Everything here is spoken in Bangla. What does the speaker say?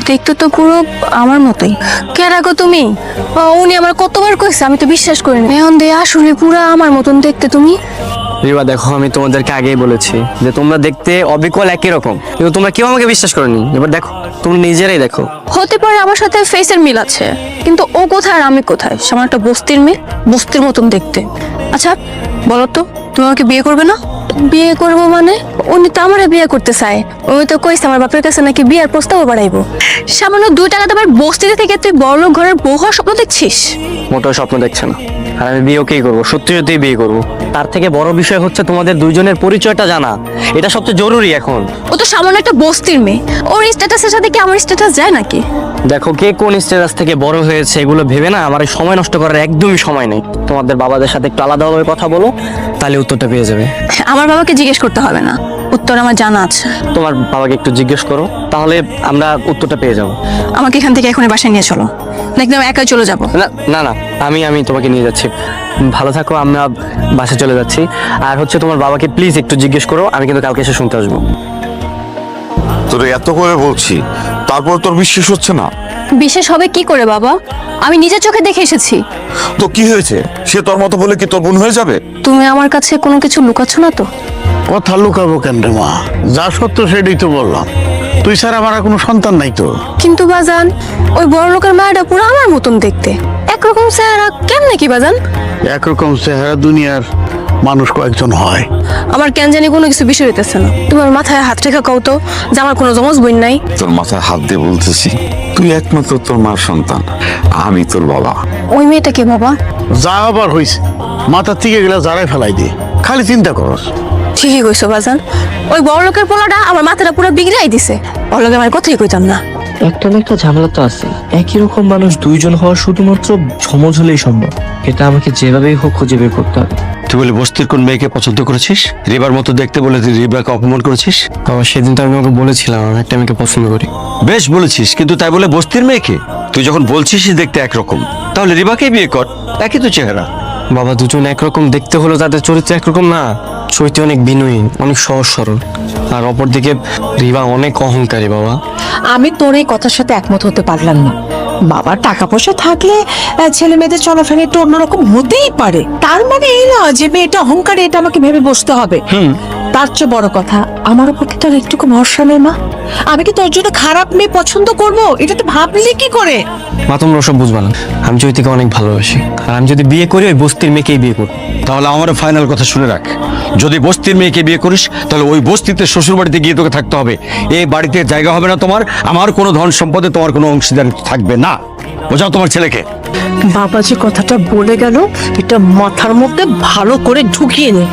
দেখতে তো পুরো আমার মতোই। কে রাখো তুমি? উনি আমার কতবার কইছে, আমি তো বিশ্বাস করিনি। এখন দিয়ে আসলে পুরো আমার মতন দেখতে তুমি। রিবা দেখো, আমি তোমাদেরকে আগেই বলেছি যে তোমরা দেখতে অবিকল একই রকম, কিন্তু তোমরা কেউ আমাকে বিশ্বাস করোনি। এবার দেখো, তুমি নিজেরাই দেখো। হতে পারে আমার সাথে ফেসের মিল আছে, কিন্তু ও কোথায় আর আমি কোথায়? সামান্য একটা বস্তির মেয়ে, বস্তির মতন দেখতে। আচ্ছা বলো তো, তুমি আমাকে বিয়ে করবে না? বিয়ে করবো মানে? উনি তো আমারে বিয়ে করতে চায়। উনি তো কইছে আমার বাপের কাছে নাকি বিয়ের প্রস্তাব বাড়াইবো। সামান্য 2 টাকা তোমার বস্তিতে থেকে তুই বড়লোক ঘরের বউ হওয়ার স্বপ্ন দেখছিস? মোটেও স্বপ্ন দেখছে না। আর আমি বিয়ে ওকেই করবো, সত্যি সত্যিই বিয়ে করবো। তার থেকে বড় বিষয় হচ্ছে তোমাদের দুইজনের পরিচয়টা জানা। এটা সবচেয়ে জরুরি এখন। ও তো সামান্য একটা বস্তির মেয়ে, ওর স্ট্যাটাসের সাথে কি আমার স্ট্যাটাস যায় নাকি? দেখো, কে কোন স্টেটাস থেকে বড় হয়েছে এগুলো ভেবে না আমার এই সময় নষ্ট করার একদমই সময় নেই। তোমাদের বাবাদের সাথে একটু আলাদাভাবে কথা বলো, তাহলে উত্তরটা পেয়ে যাবে। আমার বাবাকে জিজ্ঞেস করতে হবে না, উত্তর আমার জানা আছে। তোমার বাবাকে একটু জিজ্ঞেস করো, তাহলে আমরা উত্তরটা পেয়ে যাবো। আমাকে এখান থেকে এখনই বাসায় নিয়ে চলো, দেখলাম একাই চলে যাবো। না না না, আমি তোমাকে নিয়ে যাচ্ছি। ভালো থাকো, আমরা বাসে চলে যাচ্ছি। আর হচ্ছে তোমার বাবাকে প্লিজ একটু জিজ্ঞেস করো, আমি কিন্তু কালকে এসে শুনতে আসবো। তোর এত করে বলছি, তারপর তোর বিশ্বাস হচ্ছে না? বিশেষ হবে কি করে বাবা? আমি নিজের চোখে দেখে এসেছি। তো কি হয়েছে? সে তোর মতো বলে কি তোর বোন হয়ে যাবে? তুমি আমার কাছে কোনো কিছু লুকাচ্ছ না তো? কথা লুকাবো কেন রে মা? যা সত্য সেটাই তো বললাম। তুই স্যার আমার আর কোনো সন্তান নাই তো। কিন্তু বাজান, ওই বড় লোকের মায়েরা পুরো আমার মতন দেখতে, একরকম চেহারা। কেমনে কি বাজান? একরকম চেহারা দুনিয়ার মানুষ কয়েকজন হয়। আমার কেন জানি কোনো কিছু বিষয় হইতেছে না। তোমার মাথায় হাত রেখা কও তো যে আমার কোনো জমজ বোন নাই। তোর মাথায় হাত দিয়ে বলতেছি, তুই একমাত্র তোর মার সন্তান, আমি তোর বাবা। ওই মেয়েটা কে বাবা? যা আবার হইছে মাথার থেকে গেলে যারাই ফেলাই দিয়ে, খালি চিন্তা করস। ঠিকই কইছো বাজান, ওই বড় লোকের পোলাটা আমার মাথাটা পুরো বিগড়াই দিছে। ওর লগে আমার কথাই কইতাম না। একটা না একটা ঝামেলা তো আছে। একই রকম মানুষ দুইজন হওয়া শুধুমাত্র সমজ হলেই সম্ভব। এটা আমাকে যেভাবেই হোক খুঁজে বের করতে হবে। তুই বলে বস্তির কোন মেয়েকে পছন্দ করেছিস? রিবার মতো দেখতে বলে তুই রিবাকে অপমান করেছিস? বাবা, সেদিন তো আমি ওকে বলেছিলাম আমি একটা মেয়েকে পছন্দ করি। বেশ বলেছিস, কিন্তু তাই বলে বস্তির মেয়েকে? তুই যখন বলছিস দেখতে একরকম, তাহলে রিবাকেই বিয়ে কর, একই তো চেহারা। বাবা, দুজন একরকম দেখতে হলো তাদের চরিত্র একরকম না। চৈতি অনেক বিনয়ী, অনেক সহজ সরল, আর অপরদিকে রিবা অনেক অহংকারী। বাবা, আমি তোর এই কথার সাথে একমত হতে পারলাম না। বাবার টাকা পয়সা থাকলে ছেলে মেয়েদের চলাফেরা একটু অন্যরকম হতেই পারে। তার মানে এই না যে মেয়েটা অহংকারী, এটা আমাকে ভেবে বসতে হবে। তার চেয়ে বড় কথা, আমার উপর কি তোর একটুকু ভরসা নেই মা? আমি কি তোর জন্য খারাপ মেয়ে পছন্দ করব? এটা তো ভাবলি কি করে? মা, তোমরা ওসব বুঝবা না। আমি চৈতিকে অনেক ভালোবাসি, আর আমি যদি বিয়ে করি ওই বস্তির মেয়েকেই বিয়ে করবো। তাহলে আমার ফাইনাল কথা শুনে রাখ, যদি বস্তির মেয়েকে বিয়ে করিস তাহলে ওই বস্তিতে শ্বশুর বাড়িতে গিয়ে তোকে থাকতে হবে। এই বাড়িতে জায়গা হবে না তোমার, আমার কোনো ধন সম্পদে তোমার কোনো অংশীদার থাকবে না। বোঝাও তোমার ছেলেকে। বাবা যে কথাটা বলে গেল, এটা মাথার মধ্যে ভালো করে ঢুকিয়ে নে।